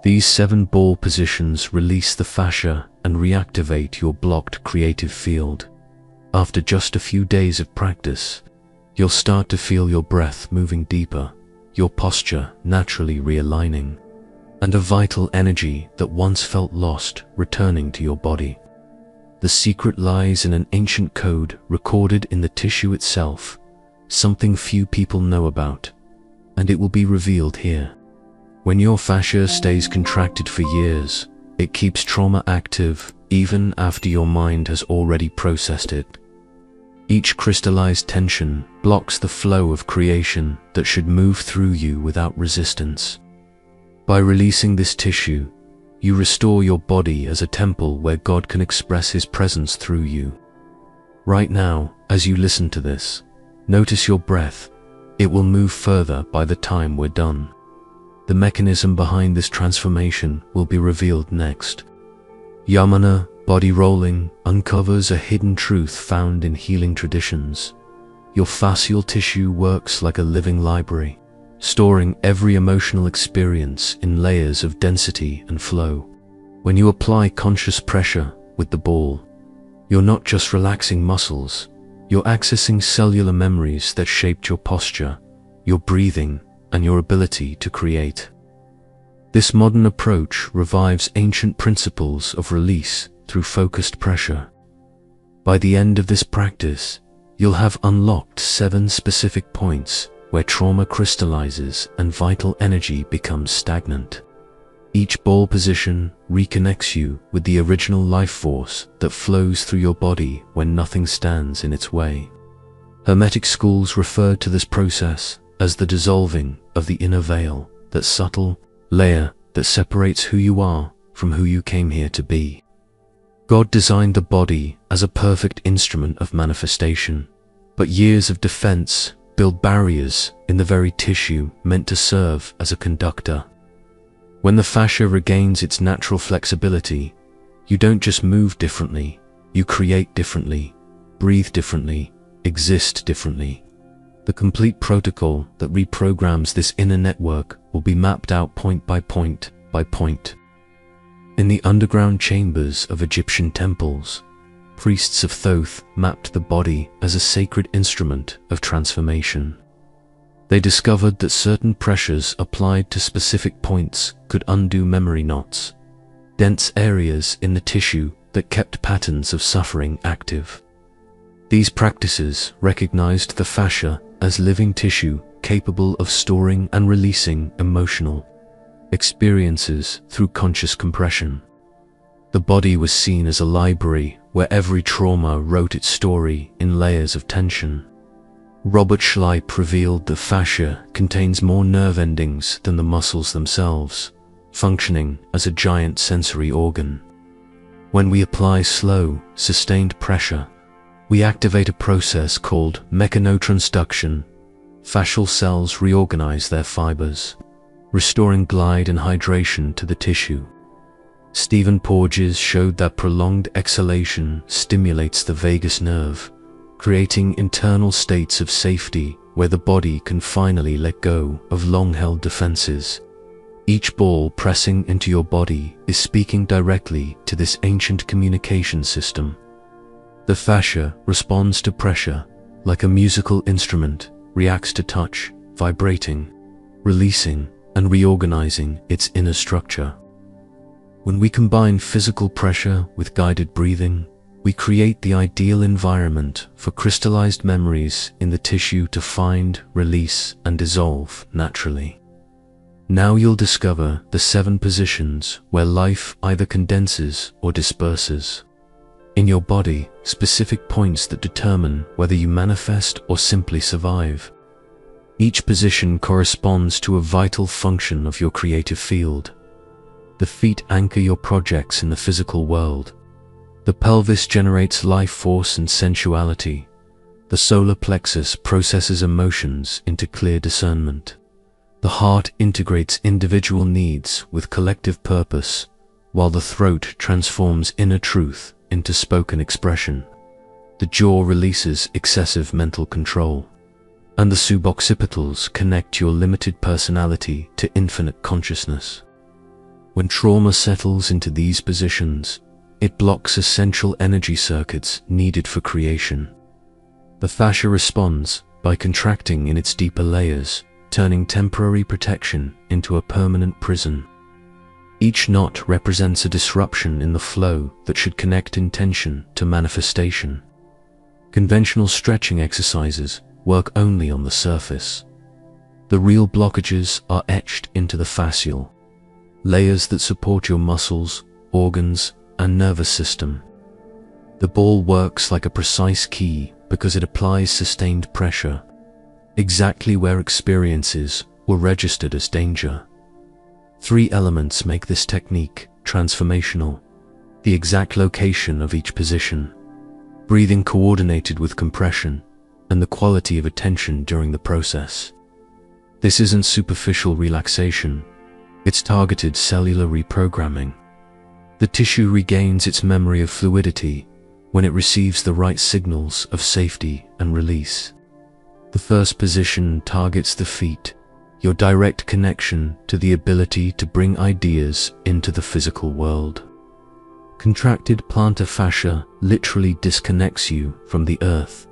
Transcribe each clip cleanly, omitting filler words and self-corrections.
These 7 ball positions release the fascia and reactivate your blocked creative field. After just a few days of practice, you'll start to feel your breath moving deeper, your posture naturally realigning, and a vital energy that once felt lost returning to your body. The secret lies in an ancient code recorded in the tissue itself, something few people know about, and it will be revealed here. When your fascia stays contracted for years, it keeps trauma active even after your mind has already processed it. Each crystallized tension blocks the flow of creation that should move through you without resistance. By releasing this tissue, you restore your body as a temple where God can express His presence through you. Right now, as you listen to this, notice your breath. It will move further by the time we're done. The mechanism behind this transformation will be revealed next. Yamana, body rolling, uncovers a hidden truth found in healing traditions. Your fascial tissue works like a living library, storing every emotional experience in layers of density and flow. When you apply conscious pressure with the ball, you're not just relaxing muscles, you're accessing cellular memories that shaped your posture, your breathing, and your ability to create. This modern approach revives ancient principles of release through focused pressure. By the end of this practice, you'll have unlocked 7 specific points where trauma crystallizes and vital energy becomes stagnant. Each ball position reconnects you with the original life force that flows through your body when nothing stands in its way. Hermetic schools refer to this process as the dissolving of the inner veil, that subtle layer that separates who you are from who you came here to be. God designed the body as a perfect instrument of manifestation, but years of defense build barriers in the very tissue meant to serve as a conductor. When the fascia regains its natural flexibility, you don't just move differently, you create differently, breathe differently, exist differently. The complete protocol that reprograms this inner network will be mapped out point by point by point. In the underground chambers of Egyptian temples, priests of Thoth mapped the body as a sacred instrument of transformation. They discovered that certain pressures applied to specific points could undo memory knots, dense areas in the tissue that kept patterns of suffering active. These practices recognized the fascia as living tissue capable of storing and releasing emotional experiences through conscious compression. The body was seen as a library where every trauma wrote its story in layers of tension. Robert Schleip revealed that fascia contains more nerve endings than the muscles themselves, functioning as a giant sensory organ. When we apply slow, sustained pressure, we activate a process called mechanotransduction. Fascial cells reorganize their fibers, restoring glide and hydration to the tissue. Stephen Porges showed that prolonged exhalation stimulates the vagus nerve, creating internal states of safety where the body can finally let go of long-held defenses. Each ball pressing into your body is speaking directly to this ancient communication system. The fascia responds to pressure like a musical instrument, reacts to touch, vibrating, releasing, and reorganizing its inner structure. When we combine physical pressure with guided breathing, we create the ideal environment for crystallized memories in the tissue to find, release, and dissolve naturally. Now you'll discover the 7 positions where life either condenses or disperses. In your body, specific points that determine whether you manifest or simply survive. Each position corresponds to a vital function of your creative field. The feet anchor your projects in the physical world. The pelvis generates life force and sensuality. The solar plexus processes emotions into clear discernment. The heart integrates individual needs with collective purpose, while the throat transforms inner truth into spoken expression. The jaw releases excessive mental control, and the suboccipitals connect your limited personality to infinite consciousness. When trauma settles into these positions, it blocks essential energy circuits needed for creation. The fascia responds by contracting in its deeper layers, turning temporary protection into a permanent prison. Each knot represents a disruption in the flow that should connect intention to manifestation. Conventional stretching exercises work only on the surface. The real blockages are etched into the fascial layers that support your muscles, organs, and nervous system. The ball works like a precise key because it applies sustained pressure, exactly where experiences were registered as danger. 3 elements make this technique transformational: the exact location of each position, breathing coordinated with compression, and the quality of attention during the process. This isn't superficial relaxation, it's targeted cellular reprogramming. The tissue regains its memory of fluidity when it receives the right signals of safety and release. The first position targets the feet, your direct connection to the ability to bring ideas into the physical world. Contracted plantar fascia literally disconnects you from the earth,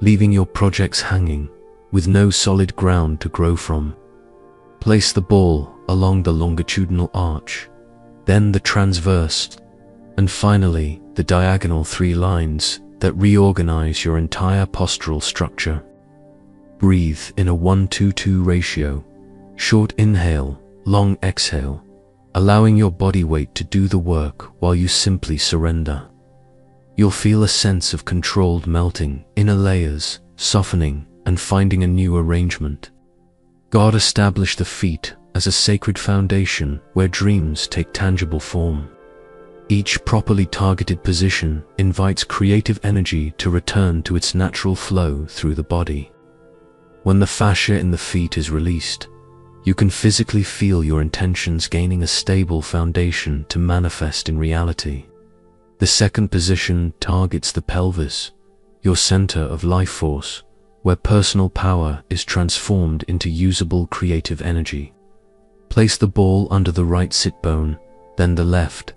leaving your projects hanging with no solid ground to grow from. Place the ball along the longitudinal arch, then the transverse, and finally the diagonal 3 lines that reorganize your entire postural structure. Breathe in a 1-2-2 ratio, short inhale, long exhale, allowing your body weight to do the work while you simply surrender. You'll feel a sense of controlled melting, inner layers softening and finding a new arrangement. God established the feet as a sacred foundation where dreams take tangible form. Each properly targeted position invites creative energy to return to its natural flow through the body. When the fascia in the feet is released, you can physically feel your intentions gaining a stable foundation to manifest in reality. The second position targets the pelvis, your center of life force, where personal power is transformed into usable creative energy. Place the ball under the right sit bone, then the left,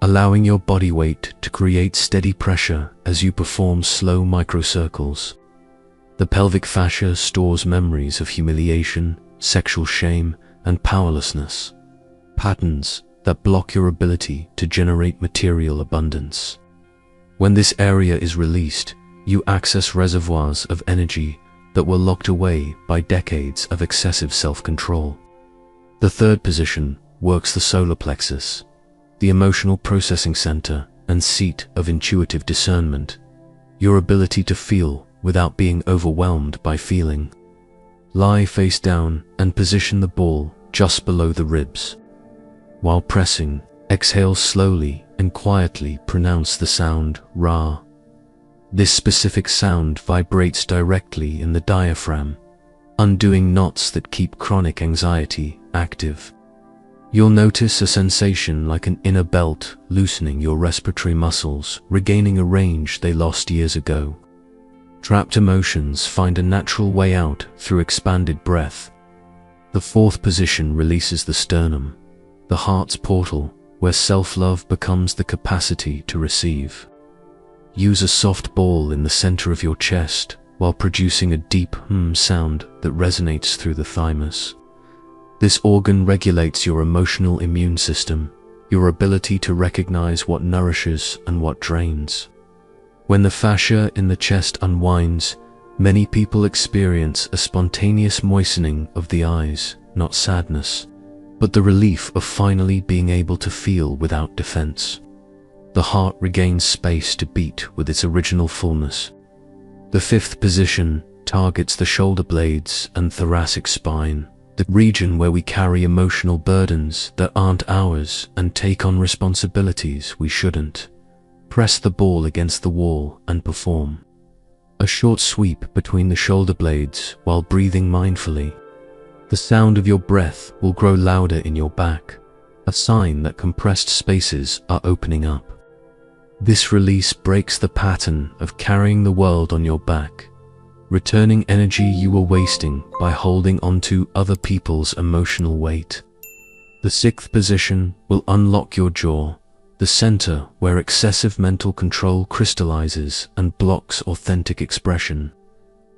allowing your body weight to create steady pressure as you perform slow microcircles. The pelvic fascia stores memories of humiliation, sexual shame, and powerlessness, patterns that block your ability to generate material abundance. When this area is released, you access reservoirs of energy that were locked away by decades of excessive self-control. The third position works the solar plexus, the emotional processing center and seat of intuitive discernment, your ability to feel without being overwhelmed by feeling. Lie face down and position the ball just below the ribs. While pressing, exhale slowly and quietly pronounce the sound Ra. This specific sound vibrates directly in the diaphragm, undoing knots that keep chronic anxiety active. You'll notice a sensation like an inner belt loosening your respiratory muscles, regaining a range they lost years ago. Trapped emotions find a natural way out through expanded breath. The fourth position releases the sternum, the heart's portal, where self-love becomes the capacity to receive. Use a soft ball in the center of your chest while producing a deep sound that resonates through the thymus. This organ regulates your emotional immune system, your ability to recognize what nourishes and what drains. When the fascia in the chest unwinds, many people experience a spontaneous moistening of the eyes, not sadness, but the relief of finally being able to feel without defense. The heart regains space to beat with its original fullness. The fifth position targets the shoulder blades and thoracic spine, the region where we carry emotional burdens that aren't ours and take on responsibilities we shouldn't. Press the ball against the wall and perform a short sweep between the shoulder blades while breathing mindfully. The sound of your breath will grow louder in your back, a sign that compressed spaces are opening up. This release breaks the pattern of carrying the world on your back, returning energy you were wasting by holding onto other people's emotional weight. The The sixth position will unlock your jaw, the center where excessive mental control crystallizes and blocks authentic expression.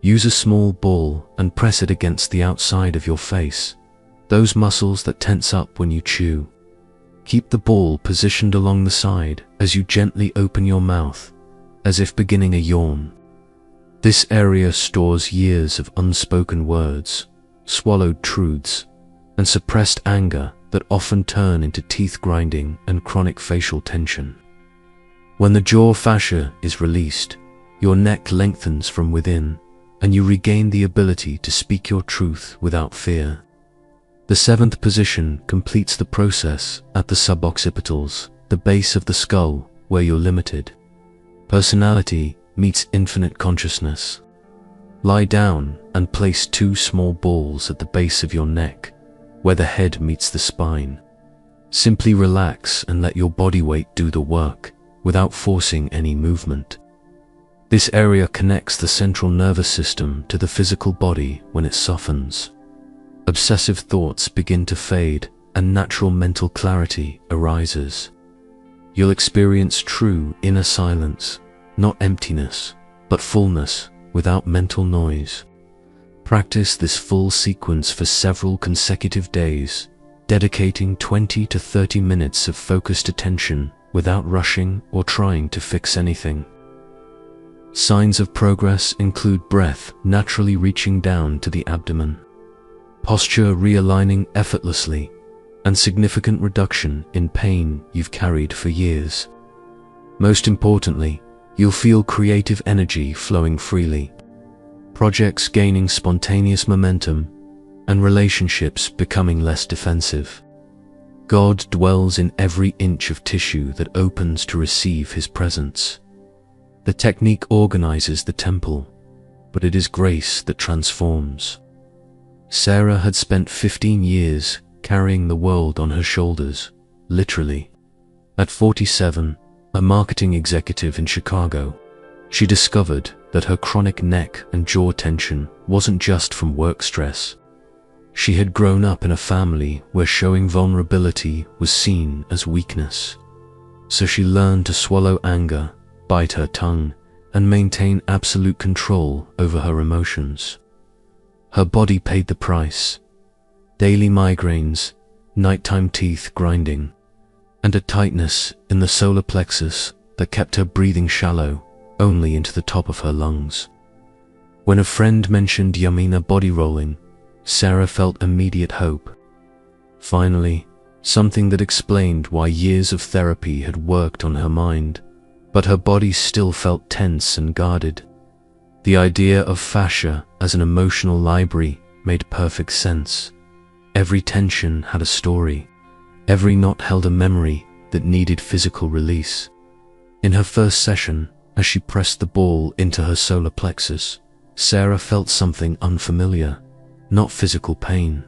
Use a small ball and press it against the outside of your face, those muscles that tense up when you chew. Keep the ball positioned along the side as you gently open your mouth, as if beginning a yawn. This area stores years of unspoken words, swallowed truths, and suppressed anger that often turn into teeth grinding and chronic facial tension. When the jaw fascia is released, your neck lengthens from within, and you regain the ability to speak your truth without fear. The seventh position completes the process at the suboccipitals, the base of the skull where your limited personality meets infinite consciousness. Lie down and place two small balls at the base of your neck, where the head meets the spine. Simply relax and let your body weight do the work, without forcing any movement. This area connects the central nervous system to the physical body when it softens. Obsessive thoughts begin to fade and natural mental clarity arises. You'll experience true inner silence, not emptiness, but fullness without mental noise. Practice this full sequence for several consecutive days, dedicating 20 to 30 minutes of focused attention without rushing or trying to fix anything. Signs of progress include breath naturally reaching down to the abdomen, posture realigning effortlessly, and significant reduction in pain you've carried for years. Most importantly, you'll feel creative energy flowing freely, projects gaining spontaneous momentum, and relationships becoming less defensive. God dwells in every inch of tissue that opens to receive His presence. The technique organizes the temple, but it is grace that transforms. Sarah had spent 15 years carrying the world on her shoulders, literally. At 47, a marketing executive in Chicago, she discovered that her chronic neck and jaw tension wasn't just from work stress. She had grown up in a family where showing vulnerability was seen as weakness. So she learned to swallow anger, bite her tongue, and maintain absolute control over her emotions. Her body paid the price. Daily migraines, nighttime teeth grinding, and a tightness in the solar plexus that kept her breathing shallow, only into the top of her lungs. When a friend mentioned Yamina body rolling, Sarah felt immediate hope. Finally, something that explained why years of therapy had worked on her mind, but her body still felt tense and guarded. The idea of fascia as an emotional library made perfect sense. Every tension had a story. Every knot held a memory that needed physical release. In her first session, as she pressed the ball into her solar plexus, Sarah felt something unfamiliar. Not physical pain,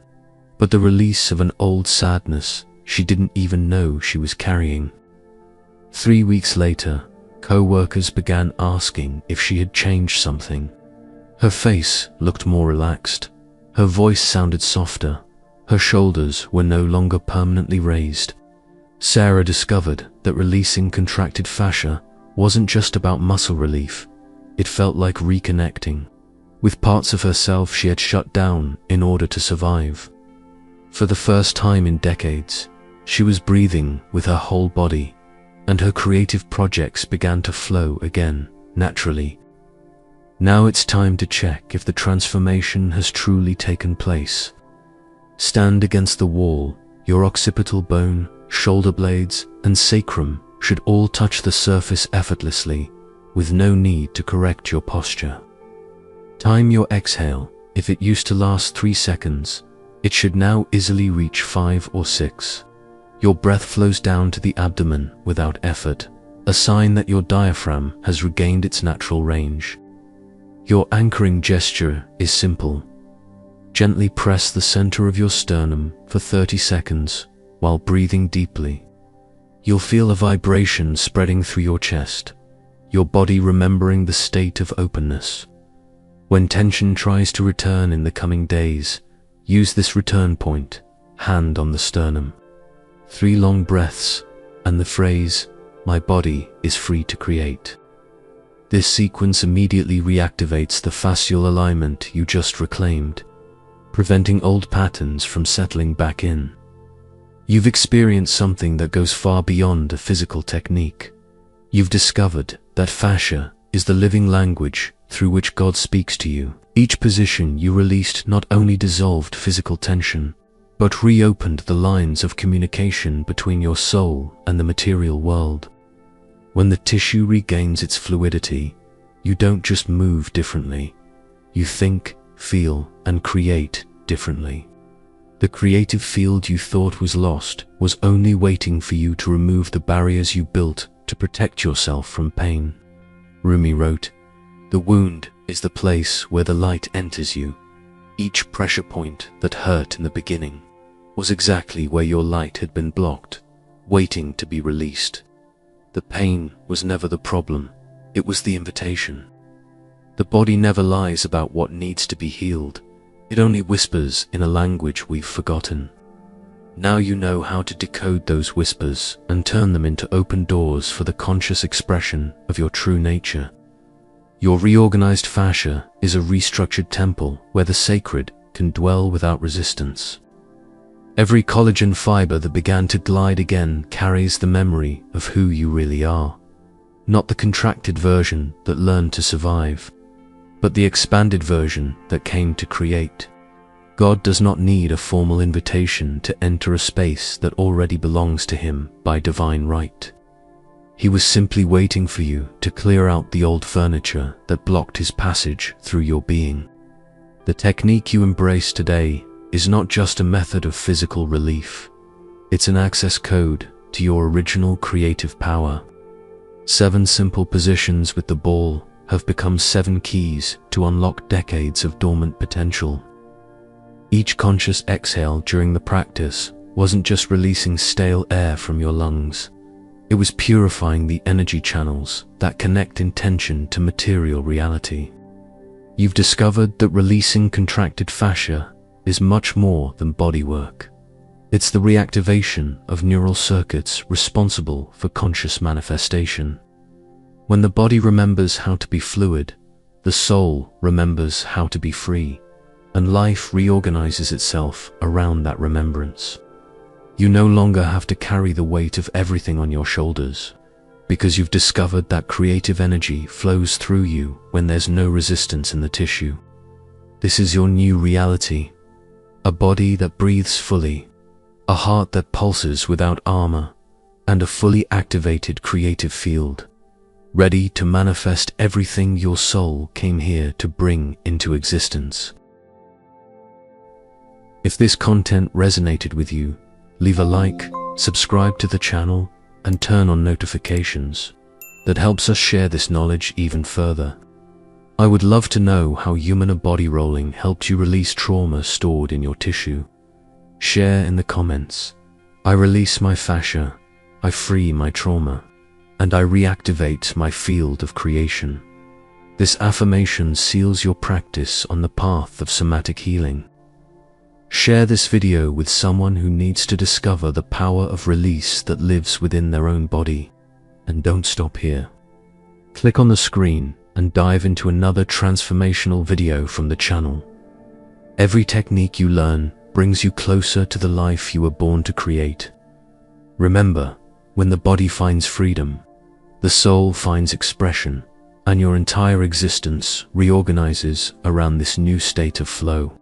but the release of an old sadness she didn't even know she was carrying. 3 weeks later, co-workers began asking if she had changed something. Her face looked more relaxed. Her voice sounded softer. Her shoulders were no longer permanently raised. Sarah discovered that releasing contracted fascia wasn't just about muscle relief. It felt like reconnecting with parts of herself she had shut down in order to survive. For the first time in decades, she was breathing with her whole body, and her creative projects began to flow again, naturally. Now it's time to check if the transformation has truly taken place. Stand against the wall. Your occipital bone, shoulder blades, and sacrum should all touch the surface effortlessly, with no need to correct your posture. Time your exhale. If it used to last 3 seconds, it should now easily reach 5 or 6. Your breath flows down to the abdomen without effort, a sign that your diaphragm has regained its natural range. Your anchoring gesture is simple. Gently press the center of your sternum for 30 seconds while breathing deeply. You'll feel a vibration spreading through your chest, your body remembering the state of openness. When tension tries to return in the coming days, use this return point, hand on the sternum. 3 long breaths, and the phrase, "My body is free to create." This sequence immediately reactivates the fascial alignment you just reclaimed, preventing old patterns from settling back in. You've experienced something that goes far beyond a physical technique. You've discovered that fascia is the living language through which God speaks to you. Each position you released not only dissolved physical tension, but reopened the lines of communication between your soul and the material world. When the tissue regains its fluidity, you don't just move differently. You think, feel, and create differently. The creative field you thought was lost was only waiting for you to remove the barriers you built to protect yourself from pain. Rumi wrote, "The wound is the place where the light enters you. Each pressure point that hurt in the beginning was exactly where your light had been blocked, waiting to be released. The pain was never the problem, it was the invitation." The body never lies about what needs to be healed. It only whispers in a language we've forgotten. Now you know how to decode those whispers and turn them into open doors for the conscious expression of your true nature. Your reorganized fascia is a restructured temple where the sacred can dwell without resistance. Every collagen fiber that began to glide again carries the memory of who you really are. Not the contracted version that learned to survive, but the expanded version that came to create. God does not need a formal invitation to enter a space that already belongs to Him by divine right. He was simply waiting for you to clear out the old furniture that blocked His passage through your being. The technique you embrace today is not just a method of physical relief. It's an access code to your original creative power. 7 simple positions with the ball have become 7 keys to unlock decades of dormant potential. Each conscious exhale during the practice wasn't just releasing stale air from your lungs. It was purifying the energy channels that connect intention to material reality. You've discovered that releasing contracted fascia is much more than bodywork. It's the reactivation of neural circuits responsible for conscious manifestation. When the body remembers how to be fluid, the soul remembers how to be free, and life reorganizes itself around that remembrance. You no longer have to carry the weight of everything on your shoulders, because you've discovered that creative energy flows through you when there's no resistance in the tissue. This is your new reality, a body that breathes fully, a heart that pulses without armor, and a fully activated creative field, ready to manifest everything your soul came here to bring into existence. If this content resonated with you, leave a like, subscribe to the channel, and turn on notifications. That helps us share this knowledge even further. I would love to know how humana body rolling helped you release trauma stored in your tissue. Share in the comments. I release my fascia, I free my trauma, and I reactivate my field of creation. This affirmation seals your practice on the path of somatic healing. Share this video with someone who needs to discover the power of release that lives within their own body. And don't stop here. Click on the screen and dive into another transformational video from the channel. Every technique you learn brings you closer to the life you were born to create. Remember, when the body finds freedom, the soul finds expression, and your entire existence reorganizes around this new state of flow.